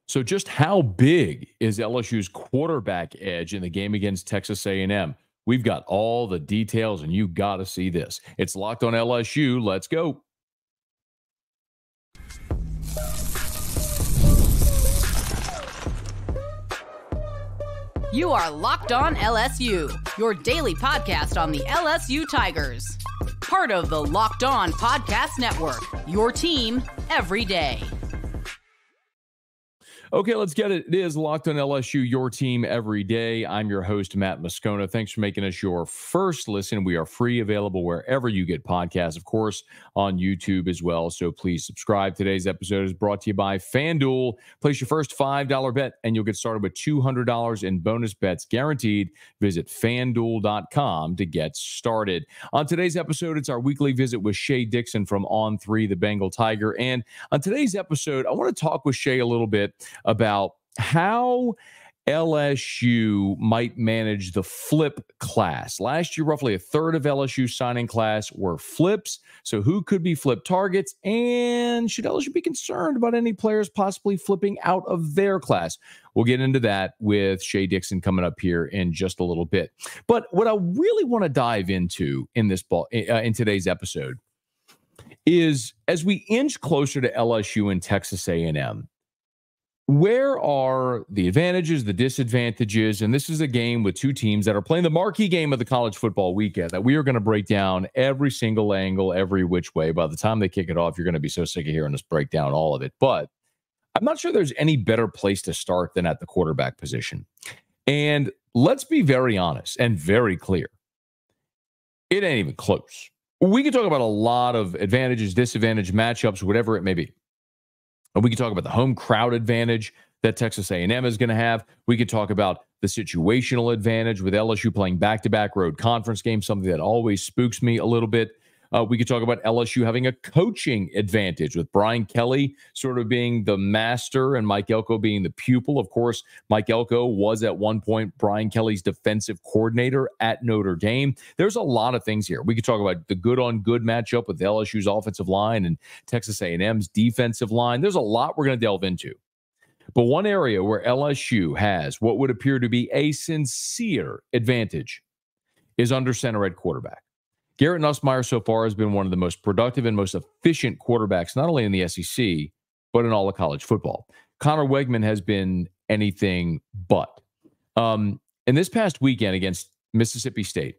So just how big is LSU's quarterback edge in the game against Texas A&M? We've got all the details, and you got to see this. It's Locked on LSU. Let's go. You are Locked on LSU, your daily podcast on the LSU Tigers. Part of the Locked On Podcast Network, your team every day. Okay, let's get it. It is Locked on LSU, your team every day. I'm your host, Matt Moscona. Thanks for making us your first listen. We are free, available wherever you get podcasts, of course, on YouTube as well. So please subscribe. Today's episode is brought to you by FanDuel. Place your first $5 bet, and you'll get started with $200 in bonus bets guaranteed. Visit FanDuel.com to get started. On today's episode, it's our weekly visit with Shea Dixon from On3, the Bengal Tiger. And on today's episode, I want to talk with Shea a little bit about how LSU might manage the flip class. Last year, roughly a third of LSU signing class were flips. So who could be flip targets? And should LSU be concerned about any players possibly flipping out of their class? We'll get into that with Shea Dixon coming up here in just a little bit. But what I really want to dive into in today's episode is as we inch closer to LSU and Texas A&M, where are the advantages, the disadvantages? And this is a game with two teams that are playing the marquee game of the college football weekend that we are going to break down every single angle, every which way. By the time they kick it off, you're going to be so sick of hearing us break down all of it. But I'm not sure there's any better place to start than at the quarterback position. And let's be very honest and very clear. It ain't even close. We can talk about a lot of advantages, disadvantage, matchups, whatever it may be. We could talk about the home crowd advantage that Texas A&M is going to have. We could talk about the situational advantage with LSU playing back-to-back road conference games, something that always spooks me a little bit. We could talk about LSU having a coaching advantage with Brian Kelly sort of being the master and Mike Elko being the pupil. Of course, Mike Elko was at one point Brian Kelly's defensive coordinator at Notre Dame. There's a lot of things here. We could talk about the good-on-good matchup with LSU's offensive line and Texas A&M's defensive line. There's a lot we're going to delve into. But one area where LSU has what would appear to be a sincere advantage is under center at quarterback. Garrett Nussmeier so far has been one of the most productive and most efficient quarterbacks, not only in the SEC, but in all of college football. Conor Wegman has been anything but. In this past weekend against Mississippi State,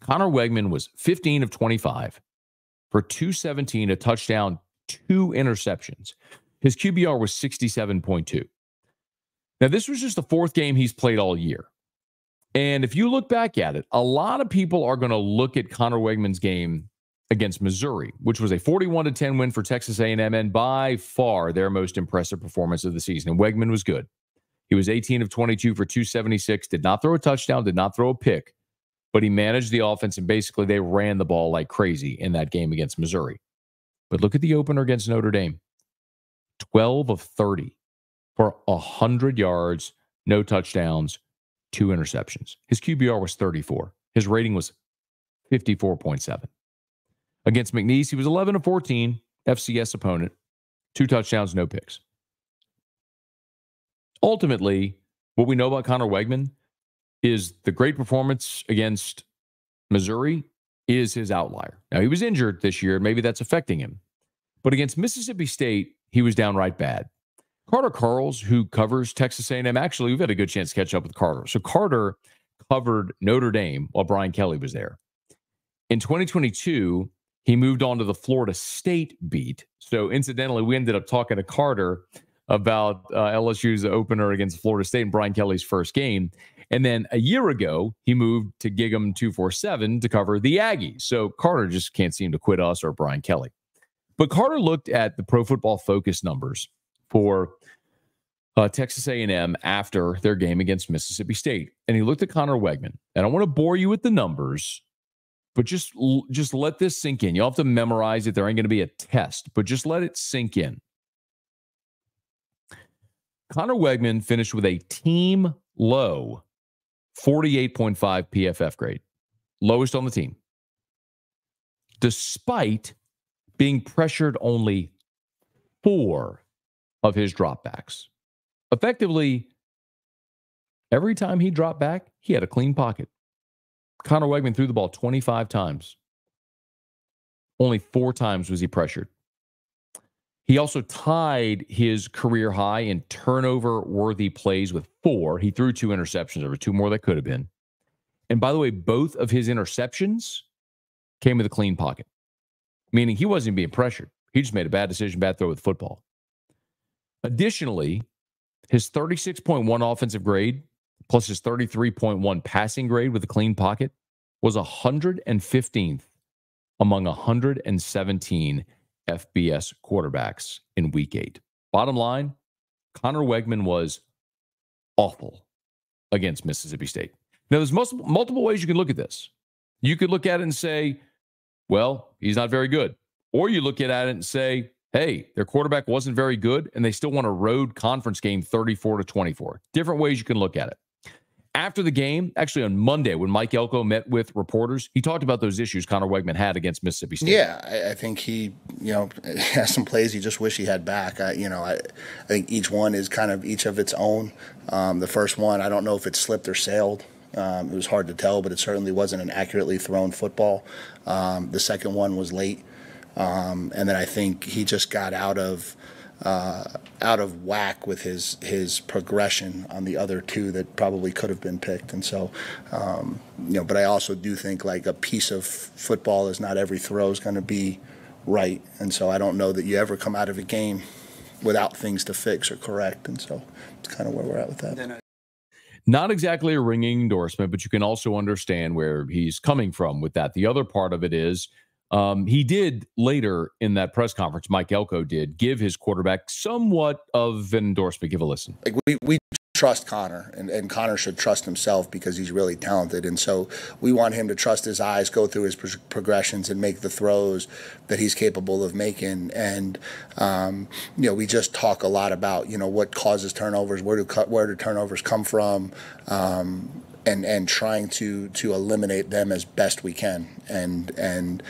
Conor Wegman was 15 of 25 for 217, a touchdown, 2 interceptions. His QBR was 67.2. Now, this was just the fourth game he's played all year. And if you look back at it, a lot of people are going to look at Conor Weigman's game against Missouri, which was a 41-10 win for Texas A&M, and by far their most impressive performance of the season. And Weigman was good. He was 18 of 22 for 276, did not throw a touchdown, did not throw a pick, but he managed the offense, and basically they ran the ball like crazy in that game against Missouri. But look at the opener against Notre Dame. 12 of 30 for 100 yards, no touchdowns, 2 interceptions. His QBR was 34. His rating was 54.7. Against McNeese, he was 11 of 14, FCS opponent, 2 touchdowns, no picks. Ultimately, what we know about Conor Wegman is the great performance against Missouri is his outlier. Now, he was injured this year. Maybe that's affecting him. But against Mississippi State, he was downright bad. Carter Carls, who covers Texas A&M, actually, we've had a good chance to catch up with Carter. So Carter covered Notre Dame while Brian Kelly was there. In 2022, he moved on to the Florida State beat. So incidentally, we ended up talking to Carter about LSU's opener against Florida State and Brian Kelly's first game. And then a year ago, he moved to Gig'em 247 to cover the Aggies. So Carter just can't seem to quit us or Brian Kelly. But Carter looked at the Pro Football Focus numbers for Texas A&M after their game against Mississippi State. And he looked at Conor Wegman. And I want to bore you with the numbers, but just let this sink in. You'll have to memorize it. There ain't going to be a test, but just let it sink in. Conor Wegman finished with a team low 48.5 PFF grade, lowest on the team, despite being pressured only 4 of his dropbacks. effectively, every time he dropped back, he had a clean pocket. Conor Wegman threw the ball 25 times. Only 4 times was he pressured. He also tied his career high in turnover-worthy plays with 4. He threw 2 interceptions. There were 2 more that could have been. And by the way, both of his interceptions came with a clean pocket, meaning he wasn't being pressured. He just made a bad decision, bad throw with the football. Additionally, his 36.1 offensive grade plus his 33.1 passing grade with a clean pocket was 115th among 117 FBS quarterbacks in Week 8. Bottom line, Conor Wegman was awful against Mississippi State. Now, there's multiple ways you can look at this. You could look at it and say, well, he's not very good. Or you look at it and say, hey, their quarterback wasn't very good, and they still won a road conference game 34-24. Different ways you can look at it. After the game, actually on Monday, when Mike Elko met with reporters, he talked about those issues Conor Wegman had against Mississippi State. Yeah, I think he, has some plays he just wish he had back. I think each one is kind of each of its own. The first one, I don't know if it slipped or sailed. It was hard to tell, but it certainly wasn't an accurately thrown football. The second one was late. And then I think he just got out of whack with his progression on the other 2 that probably could have been picked. And so, but I also do think like a piece of football is not every throw is going to be right. And so I don't know that you ever come out of a game without things to fix or correct. And so it's kind of where we're at with that. Not exactly a ringing endorsement, but you can also understand where he's coming from with that. The other part of it is he did later in that press conference, Mike Elko did, give his quarterback somewhat of an endorsement. Give a listen. Like we trust Conor, and Conor should trust himself because he's really talented. And so we want him to trust his eyes, go through his progressions, and make the throws that he's capable of making. And, we just talk a lot about, what causes turnovers, where do turnovers come from, and trying to eliminate them as best we can. And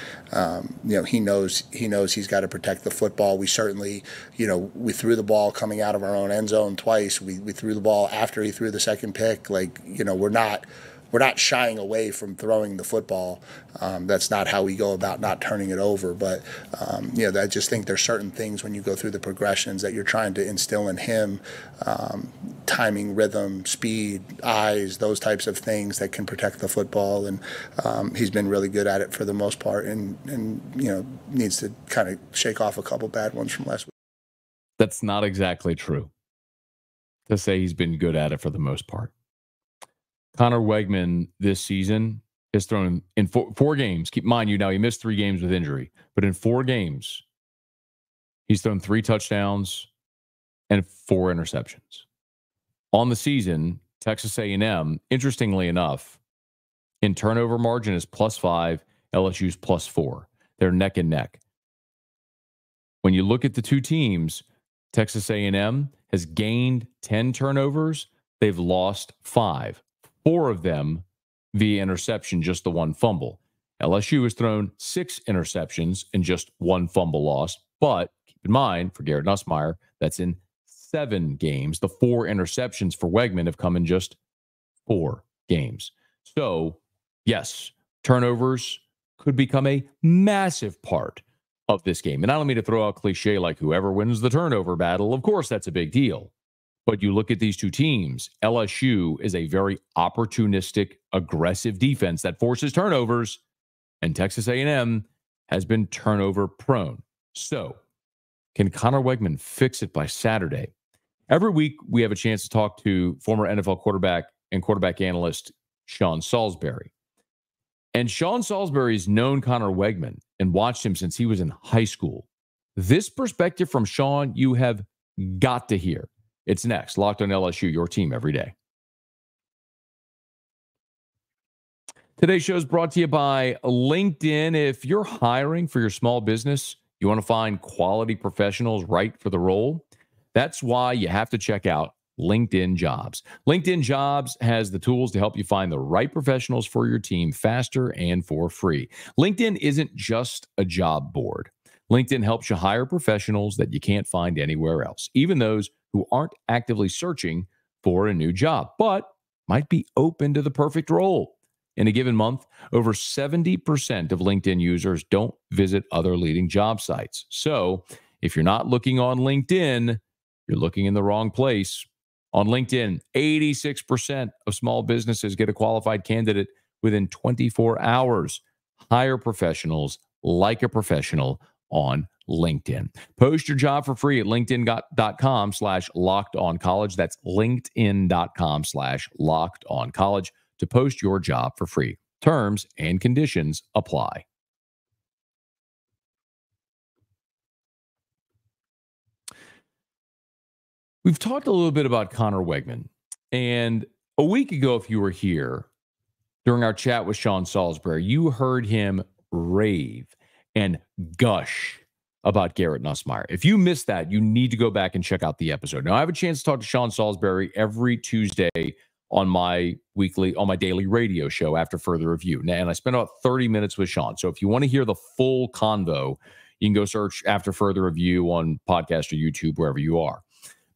he knows he's got to protect the football. We certainly, we threw the ball coming out of our own end zone twice. We threw the ball after he threw the second pick. We're not shying away from throwing the football. That's not how we go about not turning it over. But, I just think there's certain things when you go through the progressions that you're trying to instill in him, timing, rhythm, speed, eyes, those types of things that can protect the football. And he's been really good at it for the most part and needs to kind of shake off a couple bad ones from last week. That's not exactly true to say he's been good at it for the most part. Conor Wegman this season has thrown in 4 games. Keep in mind, he missed 3 games with injury, but in 4 games, he's thrown 3 touchdowns and 4 interceptions. On the season, Texas A&M, interestingly enough, in turnover margin is +5, LSU's +4. They're neck and neck. When you look at the 2 teams, Texas A&M has gained 10 turnovers. They've lost 5. 4 of them via interception, just the 1 fumble. LSU has thrown 6 interceptions and just 1 fumble lost. But keep in mind, for Garrett Nussmeier, that's in 7 games. The 4 interceptions for Wegman have come in just 4 games. So, yes, turnovers could become a massive part of this game. And I don't mean to throw out cliche like whoever wins the turnover battle. Of course, that's a big deal. But you look at these 2 teams, LSU is a very opportunistic, aggressive defense that forces turnovers, and Texas A&M has been turnover prone. So, can Conor Wegman fix it by Saturday? Every week, we have a chance to talk to former NFL quarterback and quarterback analyst Sean Salsbury. And Sean Salsbury's known Conor Wegman and watched him since he was in high school. This perspective from Sean, you have got to hear. It's next. Locked on LSU, your team every day. Today's show is brought to you by LinkedIn. If you're hiring for your small business, you want to find quality professionals right for the role, that's why you have to check out LinkedIn Jobs. LinkedIn Jobs has the tools to help you find the right professionals for your team faster and for free. LinkedIn isn't just a job board. LinkedIn helps you hire professionals that you can't find anywhere else, even those who aren't actively searching for a new job, but might be open to the perfect role. In a given month, over 70% of LinkedIn users don't visit other leading job sites. So if you're not looking on LinkedIn, you're looking in the wrong place. On LinkedIn, 86% of small businesses get a qualified candidate within 24 hours. Hire professionals like a professional on LinkedIn. Post your job for free at linkedin.com/lockedoncollege. That's linkedin.com/lockedoncollege to post your job for free. Terms and conditions apply. We've talked a little bit about Conor Wegman. And a week ago, if you were here during our chat with Sean Salsbury, you heard him rave and gush about Garrett Nussmeier. If you missed that, you need to go back and check out the episode. Now, I have a chance to talk to Sean Salsbury every Tuesday on my daily radio show after further review. And I spent about 30 minutes with Sean. So if you want to hear the full convo, you can go search after further review on podcast or YouTube, wherever you are.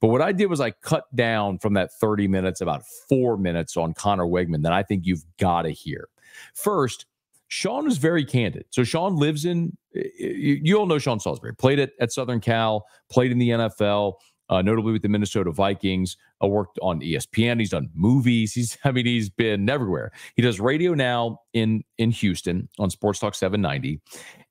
But what I did was I cut down from that 30 minutes about 4 minutes on Conor Wegman that I think you've got to hear. First, Sean is very candid. So Sean lives in, you all know Sean Salsbury, played at Southern Cal, played in the NFL, notably with the Minnesota Vikings, worked on ESPN. He's done movies. He's been everywhere. He does radio now in Houston on Sports Talk 790,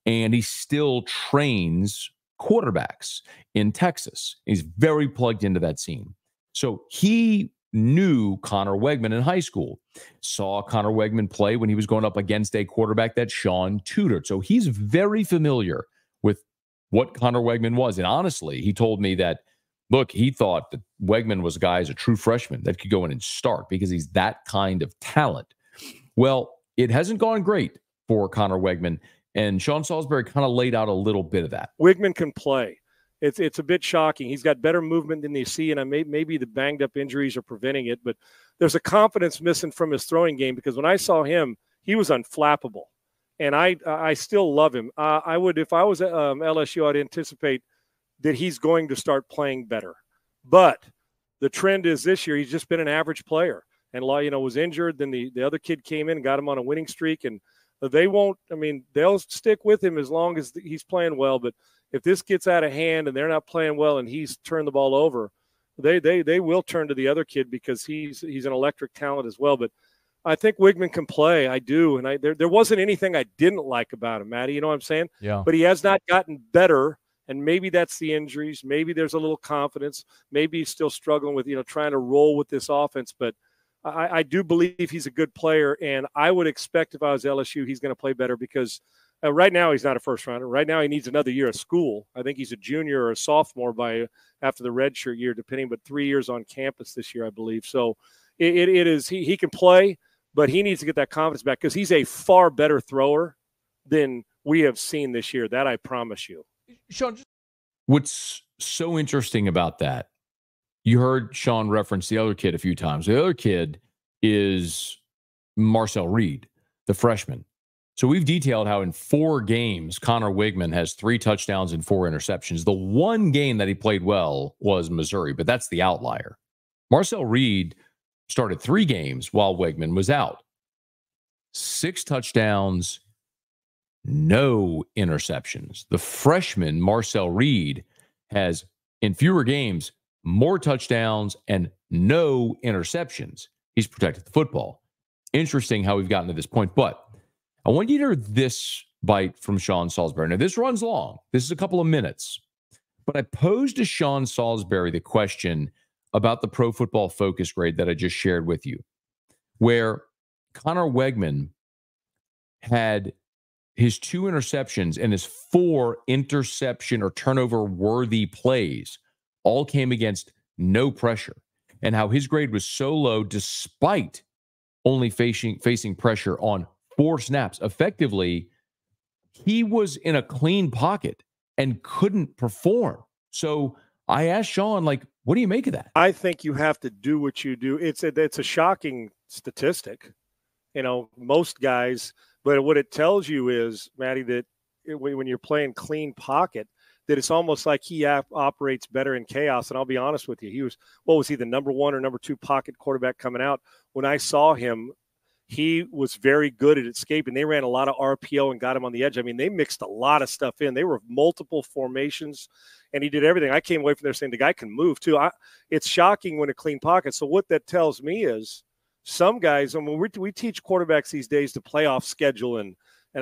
and he still trains quarterbacks in Texas. He's very plugged into that scene. So he knew Conor Wegman in high school, saw Conor Wegman play when he was going up against a quarterback that Sean tutored. So he's very familiar with what Conor Wegman was. And honestly, he told me that, look, he thought that Wegman was a guy as a true freshman that could go in and start because he's that kind of talent. Well, it hasn't gone great for Conor Wegman. And Sean Salsbury kind of laid out a little bit of that. Weigman can play. It's a bit shocking. He's got better movement than you see, and maybe the banged-up injuries are preventing it. But there's a confidence missing from his throwing game because when I saw him, he was unflappable. And I still love him. I would, if I was at LSU, I'd anticipate that he's going to start playing better. But the trend is this year he's just been an average player. And, was injured. Then the other kid came in and got him on a winning streak, and they'll stick with him as long as he's playing well. But if this gets out of hand and they're not playing well and he's turned the ball over, they will turn to the other kid because he's an electric talent as well. But I think Weigman can play. I do. And there wasn't anything I didn't like about him, Matty. You know what I'm saying? Yeah. But he has not gotten better. And maybe that's the injuries. Maybe there's a little confidence. Maybe he's still struggling with, trying to roll with this offense. But I do believe he's a good player, and I would expect if I was LSU, he's going to play better because right now he's not a first rounder. Right now he needs another year of school. I think he's a junior or a sophomore after the redshirt year, depending, but 3 years on campus this year, I believe. So it is he can play, but he needs to get that confidence back because he's a far better thrower than we have seen this year. That I promise you. Sean, what's so interesting about that? You heard Sean reference the other kid a few times. The other kid is Marcel Reed, the freshman. So we've detailed how in 4 games, Conor Wegman has 3 touchdowns and 4 interceptions. The one game that he played well was Missouri, but that's the outlier. Marcel Reed started 3 games while Wegman was out. 6 touchdowns, no interceptions. The freshman, Marcel Reed, has, in fewer games, more touchdowns and no interceptions. He's protected the football. Interesting how we've gotten to this point. But I want you to hear this bite from Sean Salsbury. Now, this runs long. This is a couple of minutes. But I posed to Sean Salsbury the question about the Pro Football Focus grade that I just shared with you, where Conor Wegman had his 2 interceptions and his 4 interception or turnover-worthy plays all came against no pressure, and how his grade was so low despite only facing pressure on 4 snaps. Effectively, he was in a clean pocket and couldn't perform. So I asked Sean, what do you make of that? I think you have to do what you do. It's a shocking statistic. Most guys, but what it tells you is, Matty, that when you're playing clean pocket, that it's almost like he operates better in chaos. And I'll be honest with you, was he the number 1 or number 2 pocket quarterback coming out? When I saw him, he was very good at escaping. They ran a lot of RPO and got him on the edge. I mean, they mixed a lot of stuff in. They were multiple formations, and he did everything. I came away from there saying the guy can move too. It's shocking when a clean pocket. So what that tells me is some guys, I mean, we teach quarterbacks these days to playoff schedule, and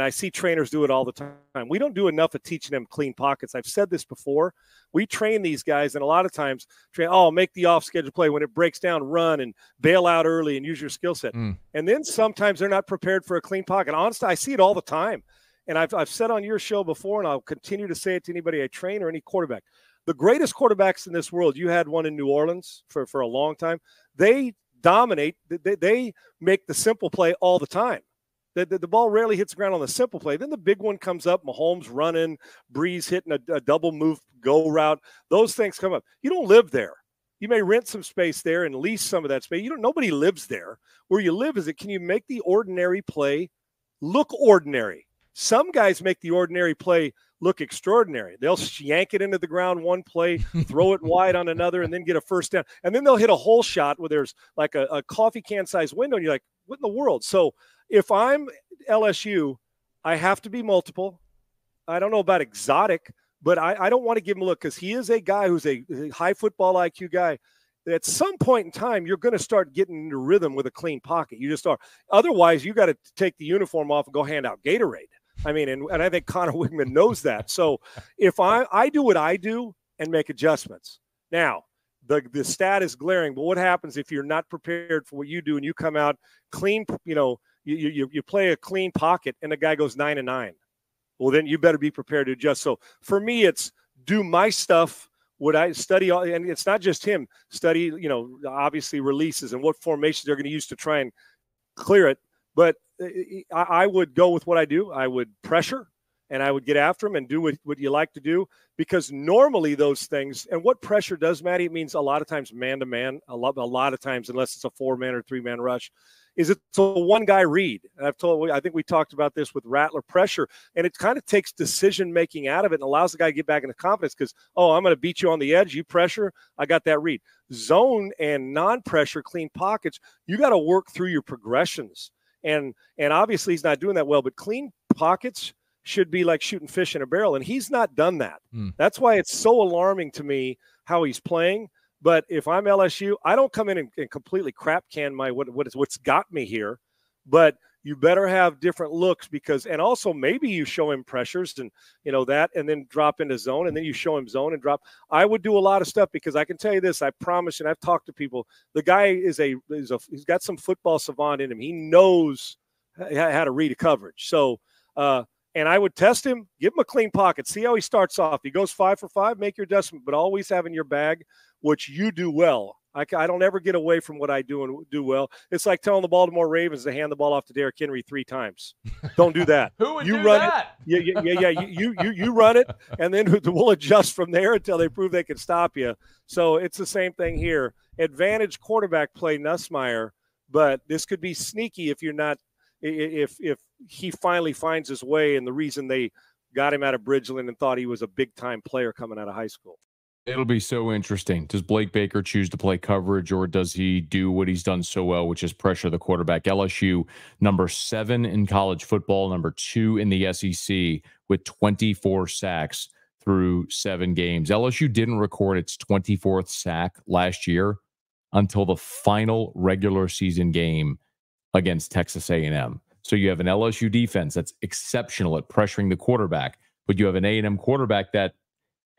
I see trainers do it all the time. We don't do enough of teaching them clean pockets. I've said this before. We train these guys, and a lot of times make the off-schedule play. When it breaks down, run and bail out early and use your skill set. And then sometimes they're not prepared for a clean pocket. Honestly, I see it all the time. And I've said on your show before, and I'll continue to say it to anybody I train or any quarterback. The greatest quarterbacks in this world, you had one in New Orleans for a long time. They dominate. They make the simple play all the time. The ball rarely hits the ground on the simple play. Then the big one comes up, Mahomes running, Breeze hitting a double move go route. Those things come up. You don't live there. You may rent some space there and lease some of that space. Nobody lives there. Where you live is can you make the ordinary play look ordinary? Some guys make the ordinary play look extraordinary. They'll yank it into the ground one play, throw it wide on another, and then get a first down. And then they'll hit a hole shot where there's like a coffee can size window, and you're like, what in the world? So if I'm LSU, I have to be multiple. I don't know about exotic, but I don't want to give him a look because he is a guy who's a high football IQ guy. At some point in time, you're going to start getting into rhythm with a clean pocket. You just are. Otherwise, you got to take the uniform off and go hand out Gatorade. I mean, and I think Conor Wegman knows that. So if I do what I do and make adjustments. Now, the stat is glaring, but what happens if you're not prepared for what you do and you come out clean, you play a clean pocket and the guy goes 9-9. Well, then you better be prepared to adjust. So for me, it's do my stuff. Would I study, and it's not just him, study, obviously releases and what formations they're going to use to try and clear it. But I would go with what I do. I would pressure, and I would get after him and do what you like to do, because normally those things, and what pressure does, Matty, it means a lot of times man-to-man, a lot of times, unless it's a 4-man or 3-man rush, is it's a one-guy read. And I think we talked about this with Rattler pressure, and it kind of takes decision-making out of it and allows the guy to get back into confidence because, I'm going to beat you on the edge. You pressure, I got that read. Zone and non-pressure clean pockets, you got to work through your progressions. And obviously he's not doing that well, but clean pockets should be like shooting fish in a barrel, and he's not done that. That's why it's so alarming to me how he's playing. But if I'm LSU, I don't come in and completely crap can what's got me here. But you better have different looks and also maybe you show him pressures and that, and then drop into zone, and then you show him zone and drop. I would do a lot of stuff because I can tell you this, I promise, and I've talked to people. The guy he's got some football savant in him. He knows how to read a coverage. So, and I would test him, give him a clean pocket, see how he starts off. He goes 5 for 5, make your adjustment, but always have in your bag what you do well. I don't ever get away from what I do and do well. It's like telling the Baltimore Ravens to hand the ball off to Derrick Henry 3 times. Don't do that. Who would you do run that? It. Yeah. You run it, and then we'll adjust from there until they prove they can stop you. So it's the same thing here. Advantage quarterback play, Nussmeier, but this could be sneaky if you're not. If he finally finds his way, and the reason they got him out of Bridgeland and thought he was a big-time player coming out of high school. It'll be so interesting. Does Blake Baker choose to play coverage, or does he do what he's done so well, which is pressure the quarterback? LSU, number 7 in college football, number 2 in the SEC with 24 sacks through 7 games. LSU didn't record its 24th sack last year until the final regular season game against Texas A&M. So you have an LSU defense that's exceptional at pressuring the quarterback, but you have an A&M quarterback that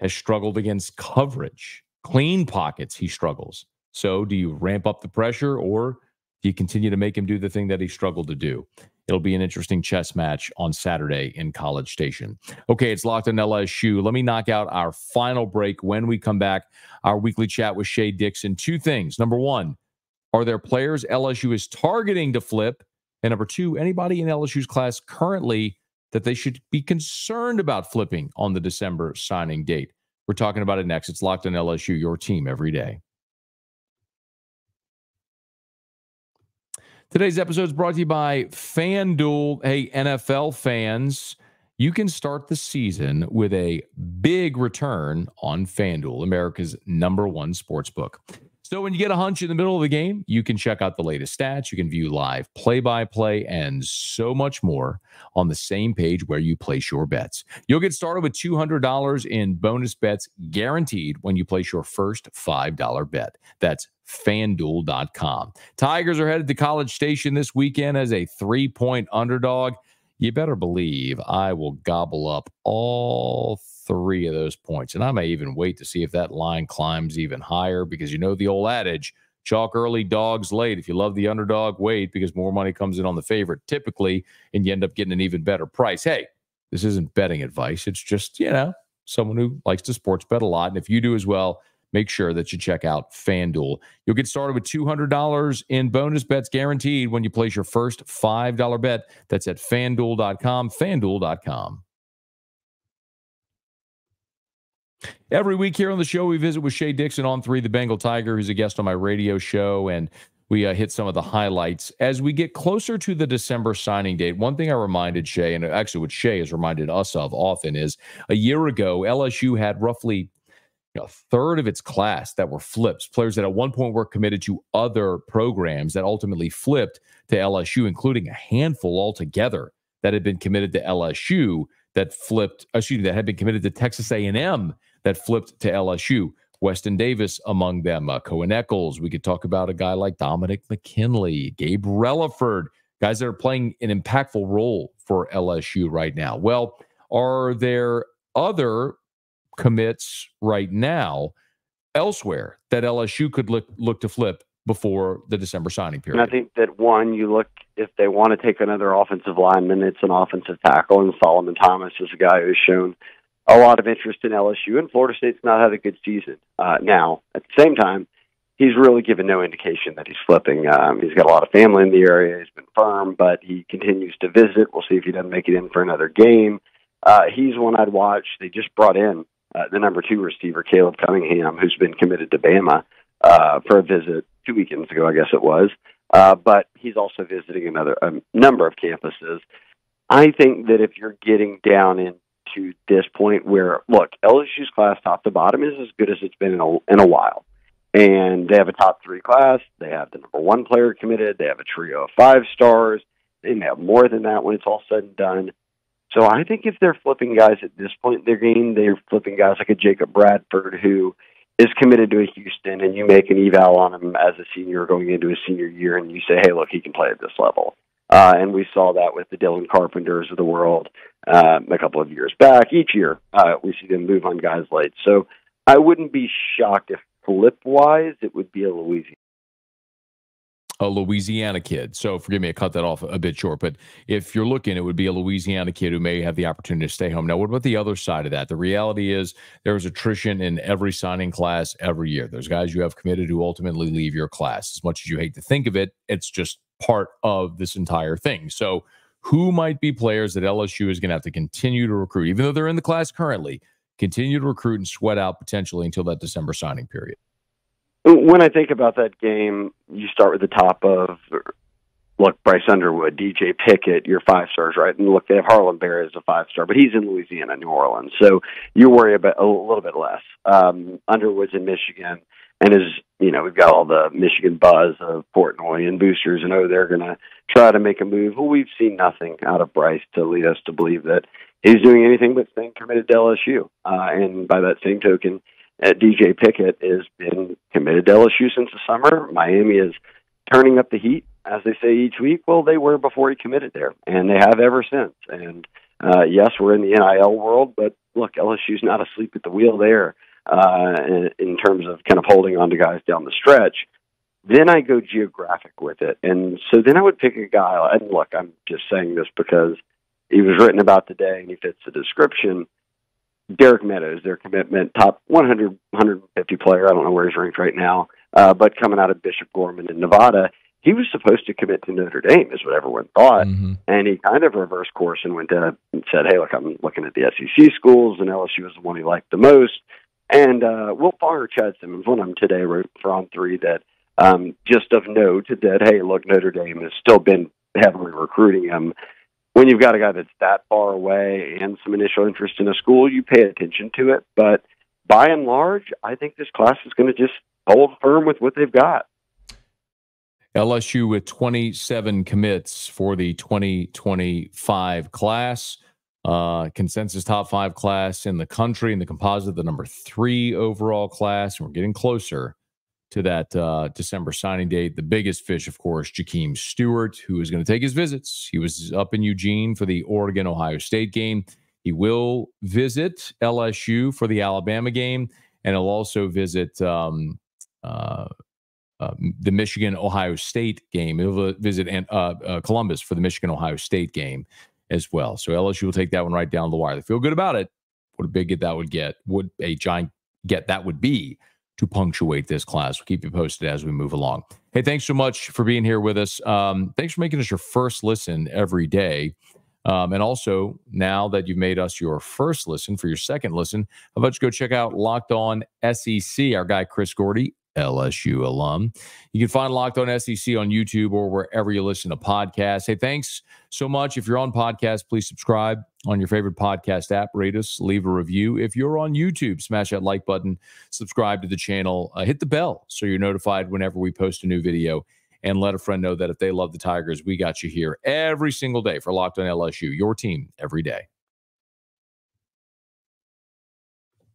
has struggled against coverage. Clean pockets, he struggles. So do you ramp up the pressure, or do you continue to make him do the thing that he struggled to do? It'll be an interesting chess match on Saturday in College Station. Okay, it's Locked on LSU. Let me knock out our final break. When we come back, our weekly chat with Shea Dixon. 2 things. Number 1, are there players LSU is targeting to flip? And number 2, anybody in LSU's class currently that they should be concerned about flipping on the December signing date? We're talking about it next. It's Locked on LSU, your team every day. Today's episode is brought to you by FanDuel. Hey, NFL fans, you can start the season with a big return on FanDuel, America's #1 sportsbook. So when you get a hunch in the middle of the game, you can check out the latest stats. You can view live play-by-play and so much more on the same page where you place your bets. You'll get started with $200 in bonus bets guaranteed when you place your first $5 bet. That's FanDuel.com. Tigers are headed to College Station this weekend as a 3-point underdog. You better believe I will gobble up all 3 of those points. And I may even wait to see if that line climbs even higher, because you know the old adage, chalk early, dogs late. If you love the underdog, wait, because more money comes in on the favorite typically, and you end up getting an even better price. Hey, this isn't betting advice. It's just, someone who likes to sports bet a lot. And if you do as well, make sure that you check out FanDuel. You'll get started with $200 in bonus bets guaranteed when you place your first $5 bet. That's at FanDuel.com, FanDuel.com. Every week here on the show, we visit with Shea Dixon on 3, the Bengal Tiger, who's a guest on my radio show, and we hit some of the highlights. As we get closer to the December signing date, one thing I reminded Shea, and actually what Shea has reminded us of often, is a year ago, LSU had roughly a third of its class that were flips, players that at one point were committed to other programs that ultimately flipped to LSU, including a handful altogether that had been committed to LSU that had been committed to Texas A&M that flipped to LSU. Weston Davis among them, Cohen Eccles. We could talk about a guy like Dominic McKinley, Gabe Relaford, guys that are playing an impactful role for LSU right now. Well, are there other commits right now elsewhere that LSU could look to flip before the December signing period? And I think that, one, you look, if they want to take another offensive lineman, it's an offensive tackle, and Solomon Thomas is a guy who's shown a lot of interest in LSU, and Florida State's not had a good season. Now, at the same time, he's really given no indication that he's flipping. He's got a lot of family in the area. He's been firm, but he continues to visit. We'll see if he doesn't make it in for another game. He's one I'd watch. They just brought in the number 2 receiver, Caleb Cunningham, who's been committed to Bama for a visit 2 weekends ago, I guess it was. But he's also visiting a number of campuses. I think that if you're getting down into this point where, look, LSU's class top to bottom is as good as it's been in a while. And they have a top 3 class. They have the number 1 player committed. They have a trio of 5 stars. They may have more than that when it's all said and done. So I think if they're flipping guys at this point in their game, they're flipping guys like a Jacob Bradford who is committed to a Houston, and you make an eval on him as a senior going into his senior year, and you say, hey, look, he can play at this level. And we saw that with the Dylan Carpenters of the world a couple of years back. Each year, we see them move on guys late. So I wouldn't be shocked if flip-wise it would be a Louisiana kid. So forgive me, I cut that off a bit short, but if you're looking, it would be a Louisiana kid who may have the opportunity to stay home. Now, what about the other side of that? The reality is there's attrition in every signing class every year. There's guys you have committed who ultimately leave your class. As much as you hate to think of it, it's just part of this entire thing. So who might be players that LSU is going to have to continue to recruit, even though they're in the class currently, continue to recruit and sweat out potentially until that December signing period? When I think about that game, you start with the top of, look, Bryce Underwood, DJ Pickett, your 5 stars, right? And look, they have Harlan Bear as a 5-star, but he's in Louisiana, New Orleans. So you worry about a little bit less. Underwood's in Michigan, and we've got all the Michigan buzz of Portnoy and boosters, and they're going to try to make a move. Well, we've seen nothing out of Bryce to lead us to believe that he's doing anything but staying committed to LSU. And by that same token, DJ Pickett has been committed to LSU since the summer. Miami is turning up the heat, as they say each week. Well, they were before he committed there, and they have ever since. And yes, we're in the NIL world, but look, LSU's not asleep at the wheel there in terms of kind of holding on to guys down the stretch. Then I go geographic with it. And so then I would pick a guy, and look, I'm just saying this because he was written about today and he fits the description. Derek Meadows, their commitment, top 100, 150 player. I don't know where he's ranked right now, but coming out of Bishop Gorman in Nevada, he was supposed to commit to Notre Dame, is what everyone thought. Mm-hmm. And he kind of reversed course and went to and said, hey, look, I'm looking at the SEC schools, and LSU was the one he liked the most. And Will Farr, Chad Simmons, one of them today wrote for On 3 that just of note that, hey, look, Notre Dame has still been heavily recruiting him. when you've got a guy that's that far away and some initial interest in a school, you pay attention to it. But by and large, I think this class is going to just hold firm with what they've got. LSU with 27 commits for the 2025 class. Consensus top 5 class in the country, in the composite, the number 3 overall class. And we're getting closer to that December signing date. The biggest fish, of course, Jakeem Stewart, who is going to take his visits. He was up in Eugene for the Oregon-Ohio State game. He will visit LSU for the Alabama game, and he'll also visit the Michigan-Ohio State game. He'll visit Columbus for the Michigan-Ohio State game as well. So LSU will take that one right down the wire. They feel good about it. What a big get that would get. What a giant get that would be to punctuate this class. We'll keep you posted as we move along. Hey, thanks so much for being here with us. Thanks for making us your first listen every day. And also, now that you've made us your first listen, for your second listen, how about you go check out Locked On SEC, our guy Chris Gordy, LSU alum. You can find Locked On SEC on YouTube or wherever you listen to podcasts. Hey, thanks so much. If you're on podcast, please subscribe on your favorite podcast app. Rate us, leave a review. If you're on YouTube, smash that like button, subscribe to the channel, hit the bell so you're notified whenever we post a new video, and let a friend know that if they love the Tigers, we got you here every single day for Locked On LSU, your team every day.